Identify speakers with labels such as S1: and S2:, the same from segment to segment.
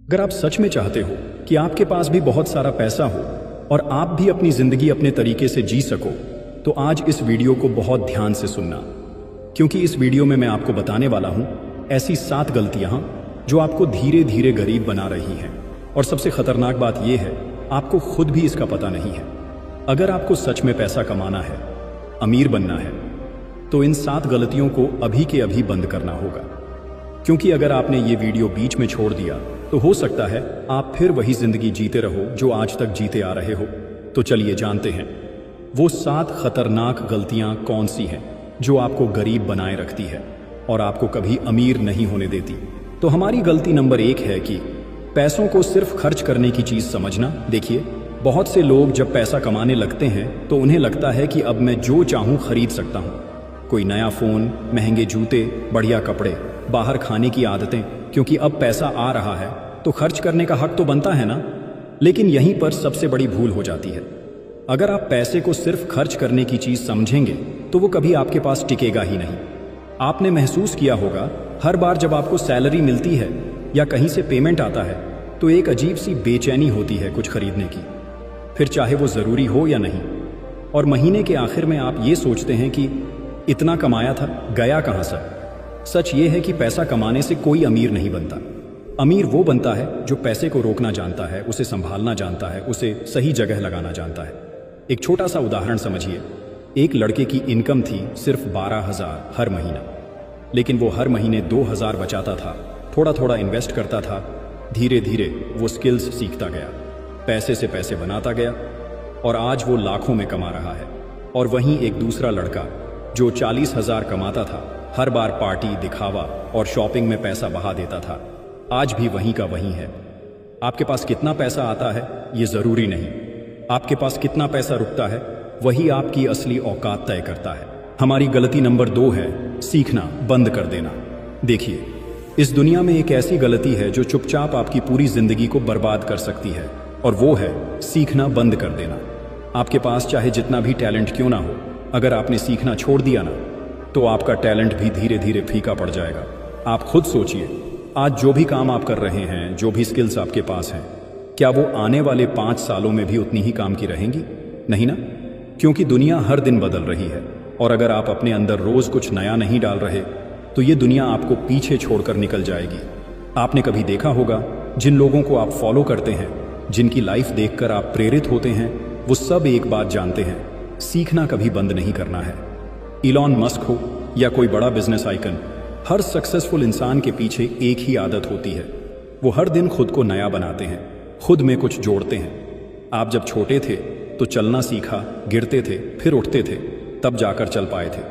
S1: अगर आप सच में चाहते हो कि आपके पास भी बहुत सारा पैसा हो और आप भी अपनी जिंदगी अपने तरीके से जी सको, तो आज इस वीडियो को बहुत ध्यान से सुनना, क्योंकि इस वीडियो में मैं आपको बताने वाला हूं ऐसी 7 गलतियां जो आपको धीरे धीरे गरीब बना रही हैं। और सबसे खतरनाक बात यह है, आपको खुद भी इसका पता नहीं है। अगर आपको सच में पैसा कमाना है, अमीर बनना है, तो इन 7 गलतियों को अभी के अभी बंद करना होगा। क्योंकि अगर आपने ये वीडियो बीच में छोड़ दिया तो हो सकता है आप फिर वही जिंदगी जीते रहो जो आज तक जीते आ रहे हो। तो चलिए जानते हैं वो 7 खतरनाक गलतियां कौन सी हैं जो आपको गरीब बनाए रखती है और आपको कभी अमीर नहीं होने देती। तो हमारी गलती नंबर 1 है कि पैसों को सिर्फ खर्च करने की चीज समझना। देखिए, बहुत से लोग जब पैसा कमाने लगते हैं तो उन्हें लगता है कि अब मैं जो चाहूं खरीद सकता हूं। कोई नया फोन, महंगे जूते, बढ़िया कपड़े, बाहर खाने की आदतें, क्योंकि अब पैसा आ रहा है तो खर्च करने का हक तो बनता है ना। लेकिन यहीं पर सबसे बड़ी भूल हो जाती है। अगर आप पैसे को सिर्फ खर्च करने की चीज समझेंगे तो वो कभी आपके पास टिकेगा ही नहीं। आपने महसूस किया होगा, हर बार जब आपको सैलरी मिलती है या कहीं से पेमेंट आता है तो एक अजीब सी बेचैनी होती है कुछ खरीदने की, फिर चाहे वो जरूरी हो या नहीं। और महीने के आखिर में आप ये सोचते हैं कि इतना कमाया था, गया कहां सब। सच ये है कि पैसा कमाने से कोई अमीर नहीं बनता। अमीर वो बनता है जो पैसे को रोकना जानता है, उसे संभालना जानता है, उसे सही जगह लगाना जानता है। एक छोटा सा उदाहरण समझिए। एक लड़के की इनकम थी सिर्फ 12,000 हर महीना, लेकिन वो हर महीने 2,000 बचाता था, थोड़ा थोड़ा इन्वेस्ट करता था। धीरे धीरे वो स्किल्स सीखता गया, पैसे से पैसे बनाता गया और आज वो लाखों में कमा रहा है। और वहीं एक दूसरा लड़का जो 40,000 कमाता था, हर बार पार्टी, दिखावा और शॉपिंग में पैसा बहा देता था, आज भी वहीं का वहीं है। आपके पास कितना पैसा आता है ये जरूरी नहीं, आपके पास कितना पैसा रुकता है वही आपकी असली औकात तय करता है। हमारी गलती नंबर 2 है सीखना बंद कर देना। देखिए, इस दुनिया में एक ऐसी गलती है जो चुपचाप आपकी पूरी जिंदगी को बर्बाद कर सकती है, और वो है सीखना बंद कर देना। आपके पास चाहे जितना भी टैलेंट क्यों ना हो, अगर आपने सीखना छोड़ दिया ना तो आपका टैलेंट भी धीरे धीरे फीका पड़ जाएगा। आप खुद सोचिए, आज जो भी काम आप कर रहे हैं, जो भी स्किल्स आपके पास हैं, क्या वो आने वाले 5 सालों में भी उतनी ही काम की रहेंगी? नहीं ना, क्योंकि दुनिया हर दिन बदल रही है। और अगर आप अपने अंदर रोज कुछ नया नहीं डाल रहे तो ये दुनिया आपको पीछे छोड़कर निकल जाएगी। आपने कभी देखा होगा, जिन लोगों को आप फॉलो करते हैं, जिनकी लाइफ देखकर आप प्रेरित होते हैं, वो सब एक बात जानते हैं, सीखना कभी बंद नहीं करना है। इलॉन मस्क हो या कोई बड़ा बिजनेस आइकन, हर सक्सेसफुल इंसान के पीछे एक ही आदत होती है, वो हर दिन खुद को नया बनाते हैं, खुद में कुछ जोड़ते हैं। आप जब छोटे थे तो चलना सीखा, गिरते थे फिर उठते थे, तब जाकर चल पाए थे।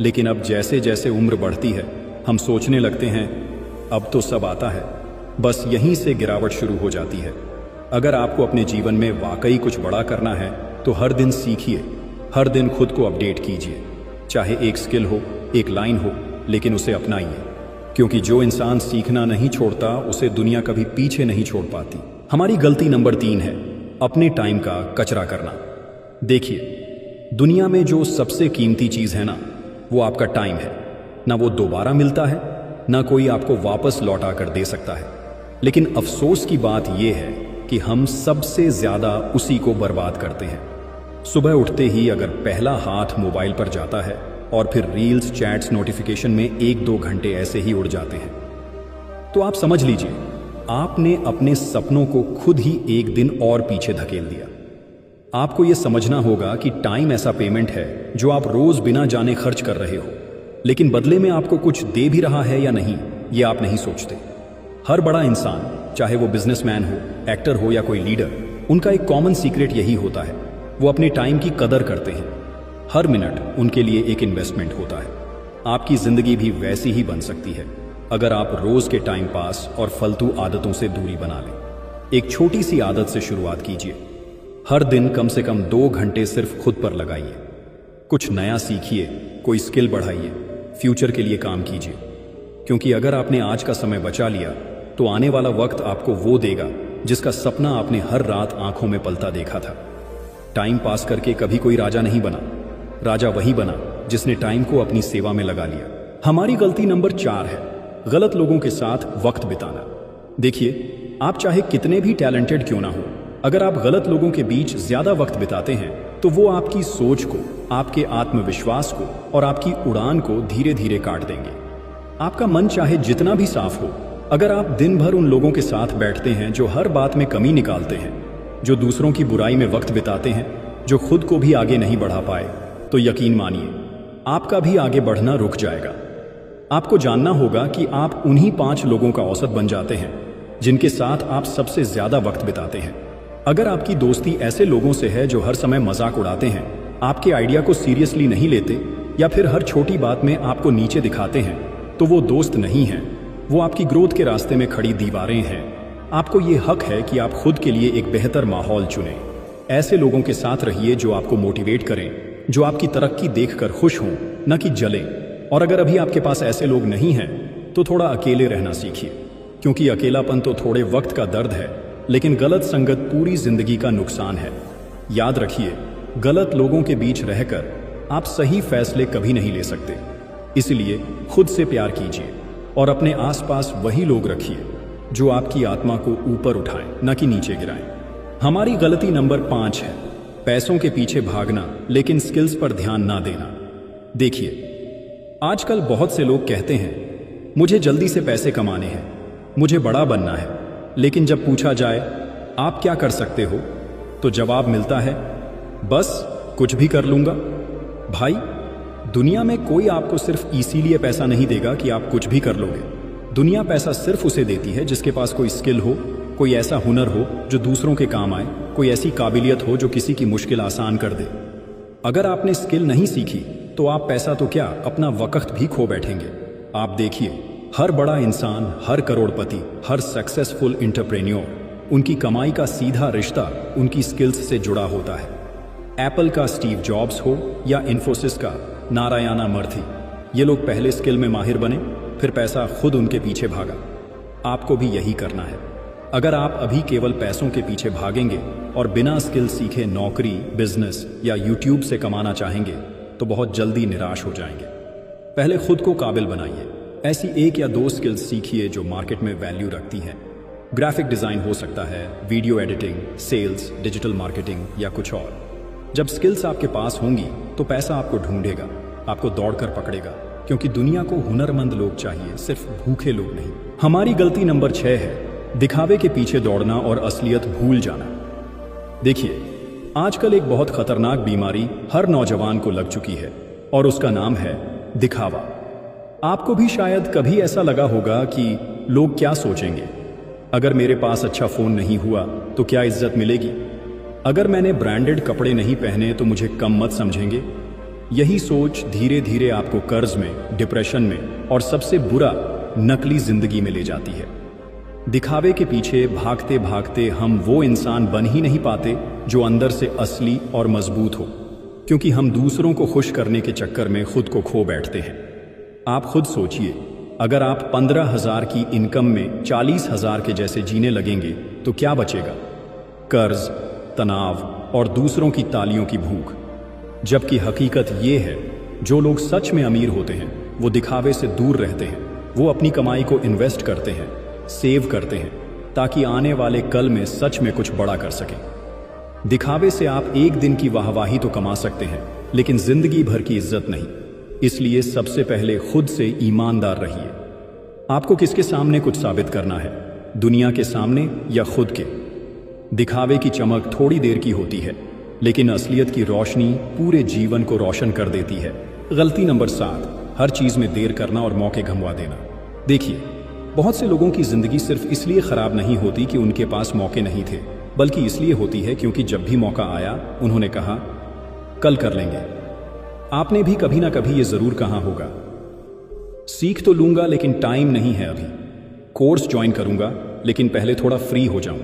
S1: लेकिन अब जैसे जैसे उम्र बढ़ती है, हम सोचने लगते हैं अब तो सब आता है, बस यहीं से गिरावट शुरू हो जाती है। अगर आपको अपने जीवन में वाकई कुछ बड़ा करना है तो हर दिन सीखिए, हर दिन खुद को अपडेट कीजिए। चाहे एक स्किल हो, एक लाइन हो, लेकिन उसे अपनाइए, क्योंकि जो इंसान सीखना नहीं छोड़ता उसे दुनिया कभी पीछे नहीं छोड़ पाती। हमारी गलती नंबर 3 है अपने टाइम का कचरा करना। देखिए, दुनिया में जो सबसे कीमती चीज है ना, वो आपका टाइम है। ना वो दोबारा मिलता है, ना कोई आपको वापस लौटा कर दे सकता है। लेकिन अफसोस की बात यह है कि हम सबसे ज्यादा उसी को बर्बाद करते हैं। सुबह उठते ही अगर पहला हाथ मोबाइल पर जाता है और फिर रील्स, चैट्स, नोटिफिकेशन में 1-2 घंटे ऐसे ही उड़ जाते हैं, तो आप समझ लीजिए आपने अपने सपनों को खुद ही एक दिन और पीछे धकेल दिया। आपको यह समझना होगा कि टाइम ऐसा पेमेंट है जो आप रोज बिना जाने खर्च कर रहे हो, लेकिन बदले में आपको कुछ दे भी रहा है या नहीं, ये आप नहीं सोचते। हर बड़ा इंसान, चाहे वो बिजनेसमैन हो, एक्टर हो या कोई लीडर, उनका एक कॉमन सीक्रेट यही होता है, वो अपने टाइम की कदर करते हैं। हर मिनट उनके लिए एक इन्वेस्टमेंट होता है। आपकी जिंदगी भी वैसी ही बन सकती है अगर आप रोज के टाइम पास और फालतू आदतों से दूरी बना लें। एक छोटी सी आदत से शुरुआत कीजिए। हर दिन कम से कम 2 घंटे सिर्फ खुद पर लगाइए। कुछ नया सीखिए, कोई स्किल बढ़ाइए, फ्यूचर के लिए काम कीजिए। क्योंकि अगर आपने आज का समय बचा लिया तो आने वाला वक्त आपको वो देगा जिसका सपना आपने हर रात आंखों में पलता देखा था। टाइम पास करके कभी कोई राजा नहीं बना, राजा वही बना जिसने टाइम को अपनी सेवा में लगा लिया। हमारी गलती नंबर 4 है गलत लोगों के साथ वक्त बिताना। देखिए, आप चाहे कितने भी टैलेंटेड क्यों ना हो, अगर आप गलत लोगों के बीच ज्यादा वक्त बिताते हैं तो वो आपकी सोच को, आपके आत्मविश्वास को और आपकी उड़ान को धीरे धीरे काट देंगे। आपका मन चाहे जितना भी साफ हो, अगर आप दिन भर उन लोगों के साथ बैठते हैं जो हर बात में कमी निकालते हैं, जो दूसरों की बुराई में वक्त बिताते हैं, जो खुद को भी आगे नहीं बढ़ा पाए, तो यकीन मानिए आपका भी आगे बढ़ना रुक जाएगा। आपको जानना होगा कि आप उन्हीं 5 लोगों का औसत बन जाते हैं जिनके साथ आप सबसे ज्यादा वक्त बिताते हैं। अगर आपकी दोस्ती ऐसे लोगों से है जो हर समय मजाक उड़ाते हैं, आपके आइडिया को सीरियसली नहीं लेते या फिर हर छोटी बात में आपको नीचे दिखाते हैं, तो वो दोस्त नहीं है, वो आपकी ग्रोथ के रास्ते में खड़ी दीवारें हैं। आपको ये हक है कि आप खुद के लिए एक बेहतर माहौल चुनें। ऐसे लोगों के साथ रहिए जो आपको मोटिवेट करें, जो आपकी तरक्की देखकर खुश हों, न कि जलें। और अगर अभी आपके पास ऐसे लोग नहीं हैं तो थोड़ा अकेले रहना सीखिए, क्योंकि अकेलापन तो थोड़े वक्त का दर्द है, लेकिन गलत संगत पूरी जिंदगी का नुकसान है। याद रखिए, गलत लोगों के बीच रहकर आप सही फैसले कभी नहीं ले सकते। इसलिए खुद से प्यार कीजिए और अपने आसपास वही लोग रखिए जो आपकी आत्मा को ऊपर उठाएं, न कि नीचे गिराएं। हमारी गलती नंबर 5 है पैसों के पीछे भागना लेकिन स्किल्स पर ध्यान ना देना। देखिए, आजकल बहुत से लोग कहते हैं मुझे जल्दी से पैसे कमाने हैं, मुझे बड़ा बनना है, लेकिन जब पूछा जाए आप क्या कर सकते हो तो जवाब मिलता है बस कुछ भी कर लूंगा। भाई, दुनिया में कोई आपको सिर्फ इसीलिए पैसा नहीं देगा कि आप कुछ भी कर लोगे। दुनिया पैसा सिर्फ उसे देती है जिसके पास कोई स्किल हो, कोई ऐसा हुनर हो जो दूसरों के काम आए, कोई ऐसी काबिलियत हो जो किसी की मुश्किल आसान कर दे। अगर आपने स्किल नहीं सीखी तो आप पैसा तो क्या, अपना वक्त भी खो बैठेंगे। आप देखिए, हर बड़ा इंसान, हर करोड़पति, हर सक्सेसफुल एंटरप्रेन्योर, उनकी कमाई का सीधा रिश्ता उनकी स्किल्स से जुड़ा होता है। एप्पल का स्टीव जॉब्स हो या इन्फोसिस का नारायणा मूर्ति, ये लोग पहले स्किल में माहिर बने, फिर पैसा खुद उनके पीछे भागा। आपको भी यही करना है। अगर आप अभी केवल पैसों के पीछे भागेंगे और बिना स्किल सीखे नौकरी, बिजनेस या यूट्यूब से कमाना चाहेंगे तो बहुत जल्दी निराश हो जाएंगे। पहले खुद को काबिल बनाइए। ऐसी 1 या 2 स्किल्स सीखिए जो मार्केट में वैल्यू रखती हैं। ग्राफिक डिजाइन हो सकता है, video editing, sales, digital marketing या कुछ और। जब स्किल्स आपके पास होंगी तो पैसा आपको ढूंढेगा, आपको दौड़कर पकड़ेगा, क्योंकि दुनिया को हुनरमंद लोग चाहिए, सिर्फ भूखे लोग नहीं। हमारी गलती नंबर 6 है दिखावे के पीछे दौड़ना और असलियत भूल जाना। देखिए, आजकल एक बहुत खतरनाक बीमारी हर नौजवान को लग चुकी है और उसका नाम है दिखावा। आपको भी शायद कभी ऐसा लगा होगा कि लोग क्या सोचेंगे, अगर मेरे पास अच्छा फोन नहीं हुआ तो क्या इज्जत मिलेगी, अगर मैंने ब्रांडेड कपड़े नहीं पहने तो मुझे कम मत समझेंगे। यही सोच धीरे धीरे आपको कर्ज में, डिप्रेशन में और सबसे बुरा नकली जिंदगी में ले जाती है। दिखावे के पीछे भागते भागते हम वो इंसान बन ही नहीं पाते जो अंदर से असली और मजबूत हो, क्योंकि हम दूसरों को खुश करने के चक्कर में खुद को खो बैठते हैं। आप खुद सोचिए, अगर आप 15,000 की इनकम में 40,000 के जैसे जीने लगेंगे तो क्या बचेगा? कर्ज, तनाव और दूसरों की तालियों की भूख। जबकि हकीकत ये है, जो लोग सच में अमीर होते हैं वो दिखावे से दूर रहते हैं। वो अपनी कमाई को इन्वेस्ट करते हैं, सेव करते हैं, ताकि आने वाले कल में सच में कुछ बड़ा कर सकें। दिखावे से आप एक दिन की वाहवाही तो कमा सकते हैं, लेकिन जिंदगी भर की इज्जत नहीं। इसलिए सबसे पहले खुद से ईमानदार रहिए। आपको किसके सामने कुछ साबित करना है, दुनिया के सामने या खुद के? दिखावे की चमक थोड़ी देर की होती है, लेकिन असलियत की रोशनी पूरे जीवन को रोशन कर देती है। गलती नंबर 7, हर चीज में देर करना और मौके गंवा देना। देखिए, बहुत से लोगों की जिंदगी सिर्फ इसलिए खराब नहीं होती कि उनके पास मौके नहीं थे, बल्कि इसलिए होती है क्योंकि जब भी मौका आया उन्होंने कहा कल कर लेंगे। आपने भी कभी ना कभी ये जरूर कहा होगा, सीख तो लूंगा लेकिन टाइम नहीं है अभी, कोर्स ज्वाइन करूंगा लेकिन पहले थोड़ा फ्री हो जाऊं,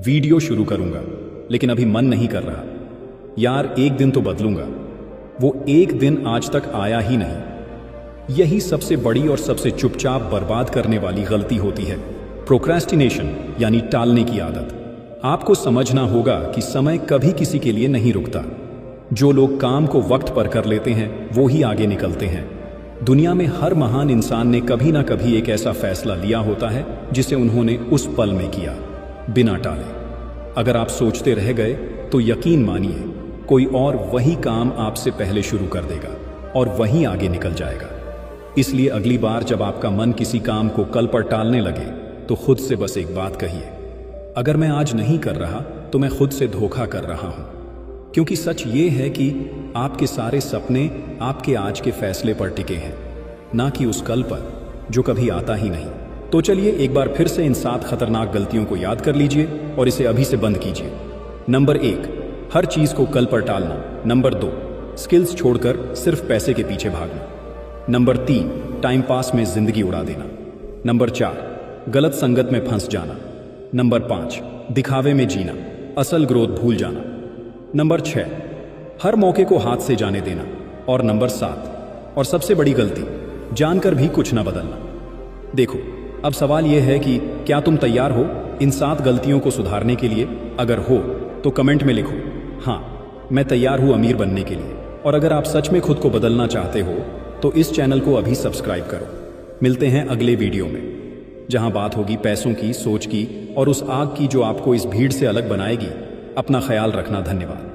S1: वीडियो शुरू करूंगा लेकिन अभी मन नहीं कर रहा, यार एक दिन तो बदलूंगा। वो एक दिन आज तक आया ही नहीं। यही सबसे बड़ी और सबसे चुपचाप बर्बाद करने वाली गलती होती है, प्रोक्रेस्टिनेशन यानी टालने की आदत। आपको समझना होगा कि समय कभी किसी के लिए नहीं रुकता। जो लोग काम को वक्त पर कर लेते हैं वो ही आगे निकलते हैं। दुनिया में हर महान इंसान ने कभी ना कभी एक ऐसा फैसला लिया होता है जिसे उन्होंने उस पल में किया, बिना टाले। अगर आप सोचते रह गए तो यकीन मानिए कोई और वही काम आपसे पहले शुरू कर देगा और वहीं आगे निकल जाएगा। इसलिए अगली बार जब आपका मन किसी काम को कल पर टालने लगे तो खुद से बस एक बात कहिए, अगर मैं आज नहीं कर रहा तो मैं खुद से धोखा कर रहा हूं। क्योंकि सच ये है कि आपके सारे सपने आपके आज के फैसले पर टिके हैं, ना कि उस कल पर जो कभी आता ही नहीं। तो चलिए एक बार फिर से इन 7 खतरनाक गलतियों को याद कर लीजिए और इसे अभी से बंद कीजिए। नंबर 1, हर चीज को कल पर टालना। नंबर 2, स्किल्स छोड़कर सिर्फ पैसे के पीछे भागना। नंबर 3, टाइम पास में जिंदगी उड़ा देना। नंबर 4, गलत संगत में फंस जाना। नंबर 5, दिखावे में जीना, असल ग्रोथ भूल जाना। नंबर 6, हर मौके को हाथ से जाने देना। और नंबर 7 और सबसे बड़ी गलती, जानकर भी कुछ ना बदलना। देखो, अब सवाल यह है कि क्या तुम तैयार हो इन 7 गलतियों को सुधारने के लिए? अगर हो तो कमेंट में लिखो, हाँ मैं तैयार हूं अमीर बनने के लिए। और अगर आप सच में खुद को बदलना चाहते हो तो इस चैनल को अभी सब्सक्राइब करो। मिलते हैं अगले वीडियो में, जहां बात होगी पैसों की, सोच की और उस आग की जो आपको इस भीड़ से अलग बनाएगी। अपना ख्याल रखना। धन्यवाद।